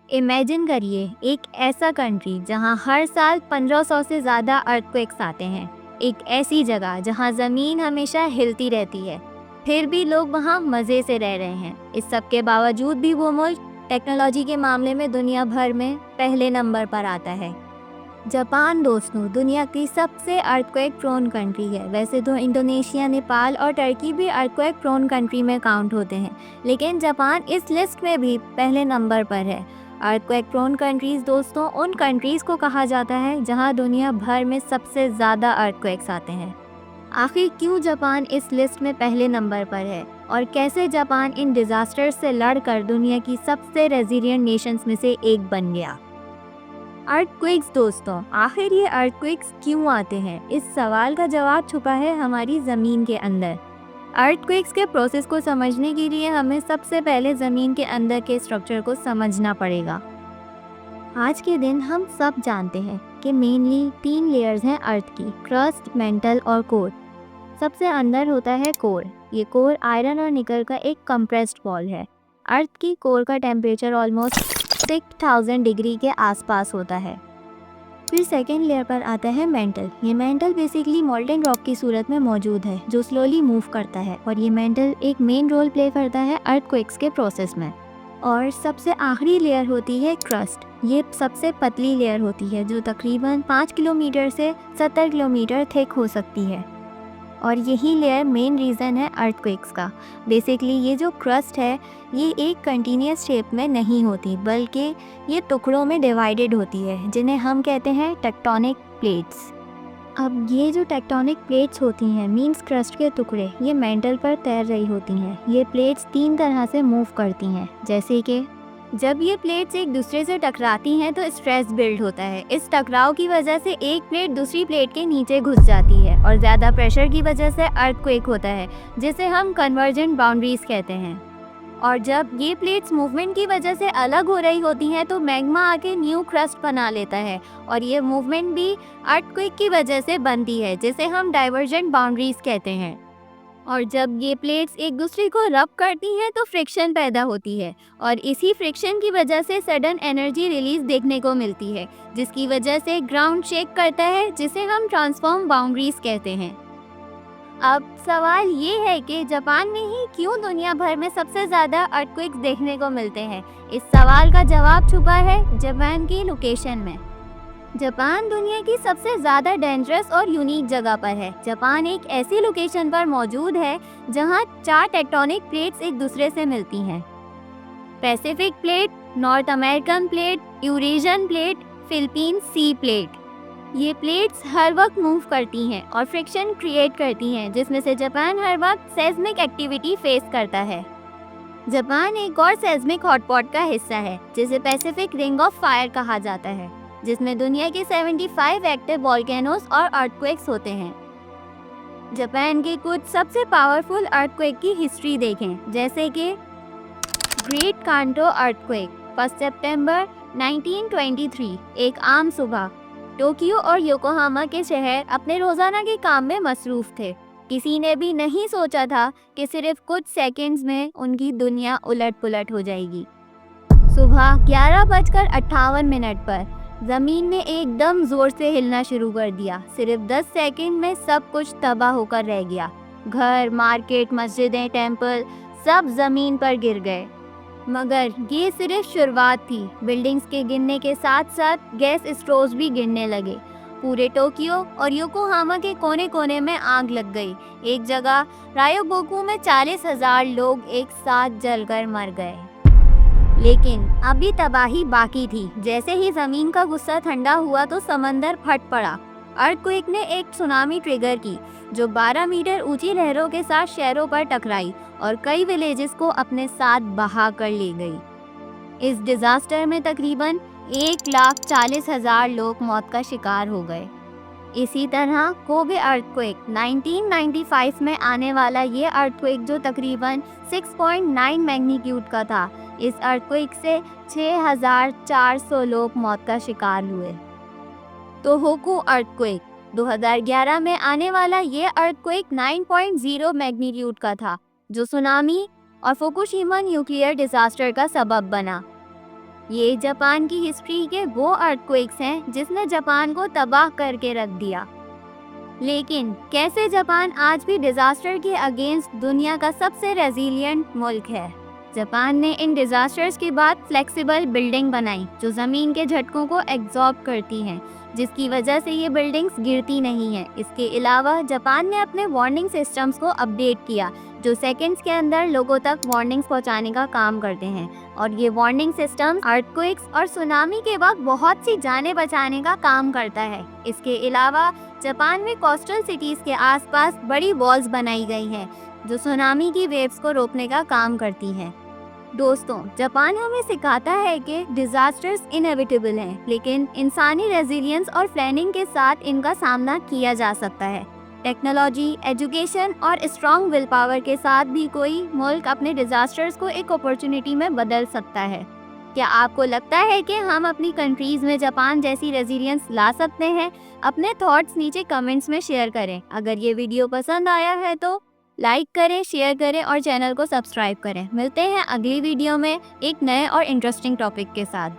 Imagine करिए एक ऐसा कंट्री जहां हर साल 1500 से ज़्यादा अर्थक्वेक्स आते हैं। एक ऐसी जगह जहां ज़मीन हमेशा हिलती रहती है, फिर भी लोग वहां मज़े से रह रहे हैं। इस सब के बावजूद भी वो मुल्क टेक्नोलॉजी के मामले में दुनिया भर में पहले नंबर पर आता है। जापान दोस्तों दुनिया की सबसे अर्थक्वेक प्रोन कंट्री है। वैसे तो इंडोनेशिया, नेपाल और टर्की भी अर्थक्वेक प्रोन कंट्री में काउंट होते हैं, लेकिन जापान इस लिस्ट में भी पहले नंबर पर है। अर्थक्वेक प्रोन कंट्रीज दोस्तों उन कंट्रीज को कहा जाता है जहां दुनिया भर में सबसे ज़्यादा अर्थक्वेक्स आते हैं। आखिर क्यों जापान इस लिस्ट में पहले नंबर पर है और कैसे जापान इन डिज़ास्टर्स से लड़कर दुनिया की सबसे रेजिलिएंट नेशंस में से एक बन गया। अर्थक्वेक्स दोस्तों, आखिर ये अर्थक्वेक्स क्यों आते हैं? इस सवाल का जवाब छुपा है हमारी ज़मीन के अंदर। अर्थक्वेक्स के प्रोसेस को समझने के लिए हमें सबसे पहले ज़मीन के अंदर के स्ट्रक्चर को समझना पड़ेगा। आज के दिन हम सब जानते हैं कि मेनली 3 लेयर्स हैं अर्थ की: क्रस्ट, मेंटल और कोर। सबसे अंदर होता है कोर। ये कोर आयरन और निकल का एक कंप्रेस्ड बॉल है। अर्थ की कोर का टेम्परेचर ऑलमोस्ट 6000 डिग्री के आसपास होता है। फिर सेकेंड लेयर पर आता है मेंटल। ये मेंटल बेसिकली मोल्टेन रॉक की सूरत में मौजूद है जो स्लोली मूव करता है, और ये मेंटल एक मेन रोल प्ले करता है अर्थक्वेक्स के प्रोसेस में। और सबसे आखिरी लेयर होती है क्रस्ट। ये सबसे पतली लेयर होती है जो तकरीबन 5 किलोमीटर से 70 किलोमीटर थिक हो सकती है, और यही लेयर मेन रीज़न है अर्थक्वेक्स का। बेसिकली ये जो क्रस्ट है ये एक कंटिन्यूस शेप में नहीं होती, बल्कि ये टुकड़ों में डिवाइडेड होती है, जिन्हें हम कहते हैं टेक्टोनिक प्लेट्स। अब ये जो टेक्टोनिक प्लेट्स होती हैं मीन्स क्रस्ट के टुकड़े, ये मेंटल पर तैर रही होती हैं। ये प्लेट्स 3 तरह से मूव करती हैं, जैसे कि जब ये प्लेट्स एक दूसरे से टकराती हैं तो स्ट्रेस बिल्ड होता है। इस टकराव की वजह से एक प्लेट दूसरी प्लेट के नीचे घुस जाती है, और ज़्यादा प्रेशर की वजह से अर्थक्वेक होता है, जिसे हम कन्वर्जेंट बाउंड्रीज कहते हैं। और जब ये प्लेट्स मूवमेंट की वजह से अलग हो रही होती हैं तो मैग्मा आके न्यू क्रस्ट बना लेता है, और ये मूवमेंट भी अर्थक्वेक की वजह से बनती है, जिसे हम डाइवर्जेंट बाउंड्रीज कहते हैं। और जब ये प्लेट्स एक दूसरे को रब करती हैं तो फ्रिक्शन पैदा होती है, और इसी फ्रिक्शन की वजह से सडन एनर्जी रिलीज देखने को मिलती है, जिसकी वजह से ग्राउंड शेक करता है, जिसे हम ट्रांसफॉर्म बाउंड्रीज कहते हैं। अब सवाल ये है कि जापान में ही क्यों दुनिया भर में सबसे ज़्यादा अर्थक्वेक्स देखने को मिलते हैं? इस सवाल का जवाब छुपा है जापान की लोकेशन में। जापान दुनिया की सबसे ज़्यादा डेंजरस और यूनिक जगह पर है। जापान एक ऐसी लोकेशन पर मौजूद है जहां 4 टेक्टोनिक प्लेट्स एक दूसरे से मिलती हैं: Pacific plate, North American plate, Eurasian plate, Philippines Sea plate. ये प्लेट्स हर वक्त मूव करती हैं और फ्रिक्शन क्रिएट करती हैं, जिसमें से जापान हर वक्त सेस्मिक एक्टिविटी फेस करता है। जापान एक और सेस्मिक हॉटपॉट का हिस्सा है जिसे पैसिफिक रिंग ऑफ फायर कहा जाता है, जिसमें दुनिया के 75 एक्टिव वोल्केनोस और अर्थक्वेक्स होते हैं। जापान के कुछ सबसे पावरफुल अर्थक्वेक की हिस्ट्री देखें, जैसे कि ग्रेट कांटो अर्थक्वेक 1 सितंबर 1923। एक आम सुबह टोक्यो और योकोहामा के शहर अपने रोजाना के काम में मसरूफ थे। किसी ने भी नहीं सोचा था कि सिर्फ कुछ सेकंड्स में उनकी दुनिया उलट पुलट हो जाएगी। सुबह 11:58 पर जमीन ने एकदम जोर से हिलना शुरू कर दिया। सिर्फ 10 सेकंड में सब कुछ तबाह होकर रह गया। घर, मार्केट, मस्जिदें, टेंपल सब जमीन पर गिर गए। मगर ये सिर्फ शुरुआत थी। बिल्डिंग्स के गिरने के साथ साथ गैस स्टोव्स भी गिरने लगे। पूरे टोक्यो और योकोहामा के कोने कोने में आग लग गई। एक जगह रायोगोकू में 40,000 लोग एक साथ जलकर मर गए। लेकिन अभी तबाही बाकी थी। जैसे ही जमीन का गुस्सा ठंडा हुआ तो समंदर फट पड़ा। अर्थक्वेक ने एक सुनामी ट्रिगर की जो 12 मीटर ऊंची लहरों के साथ शहरों पर टकराई और कई विलेजेस को अपने साथ बहा कर ले गई। इस डिजास्टर में तकरीबन 1,40,000 लोग मौत का शिकार हो गए। इसी तरह कोबे अर्थक्वेक 1995 में आने वाला ये अर्थक्वेक जो तकरीबन 6.9 मैग्नीट्यूड का था, इस अर्थक्वेक से 6,400 लोग मौत का शिकार हुए। तोहोकू अर्थक्वेक 2011 में आने वाला ये अर्थक्वेक 9.0 मैग्नीट्यूड का था, जो सुनामी और फुकुशिमा न्यूक्लियर डिजास्टर का सबब बना। ये जापान की हिस्ट्री के वो अर्थक्वेक्स हैं जिसने जापान को तबाह करके रख दिया। लेकिन कैसे जापान आज भी डिजास्टर के अगेंस्ट दुनिया का सबसे रेजिलिएंट मुल्क है। जापान ने इन डिजास्टर्स के बाद फ्लेक्सिबल बिल्डिंग बनाई जो ज़मीन के झटकों को एब्जॉर्ब करती हैं, जिसकी वजह से ये बिल्डिंग्स गिरती नहीं हैं। इसके अलावा जापान ने अपने वार्निंग सिस्टम्स को अपडेट किया जो सेकंड्स के अंदर लोगों तक वार्निंग्स पहुंचाने का काम करते हैं, और ये वार्निंग सिस्टम अर्थक्वेक्स और सुनामी के वक्त बहुत सी जानें बचाने का काम करता है। इसके अलावा जापान में कोस्टल सिटीज़ के आसपास बड़ी वॉल्स बनाई गई हैं जो सुनामी की वेव्स को रोकने का काम करती हैं। दोस्तों, जापान हमें सिखाता है कि डिजास्टर्स इनएविटेबल हैं, लेकिन इंसानी रेजिलियंस और प्लानिंग के साथ इनका सामना किया जा सकता है। टेक्नोलॉजी, एजुकेशन और स्ट्रॉन्ग विल पावर के साथ भी कोई मुल्क अपने डिजास्टर्स को एक अपॉर्चुनिटी में बदल सकता है। क्या आपको लगता है कि हम अपनी कंट्रीज में जापान जैसी रेजिलियंस ला सकते हैं? अपने थॉट्स नीचे कमेंट्स में शेयर करें। अगर ये वीडियो पसंद आया है तो लाइक करें, शेयर करें और चैनल को सब्सक्राइब करें। मिलते हैं अगली वीडियो में एक नए और इंटरेस्टिंग टॉपिक के साथ।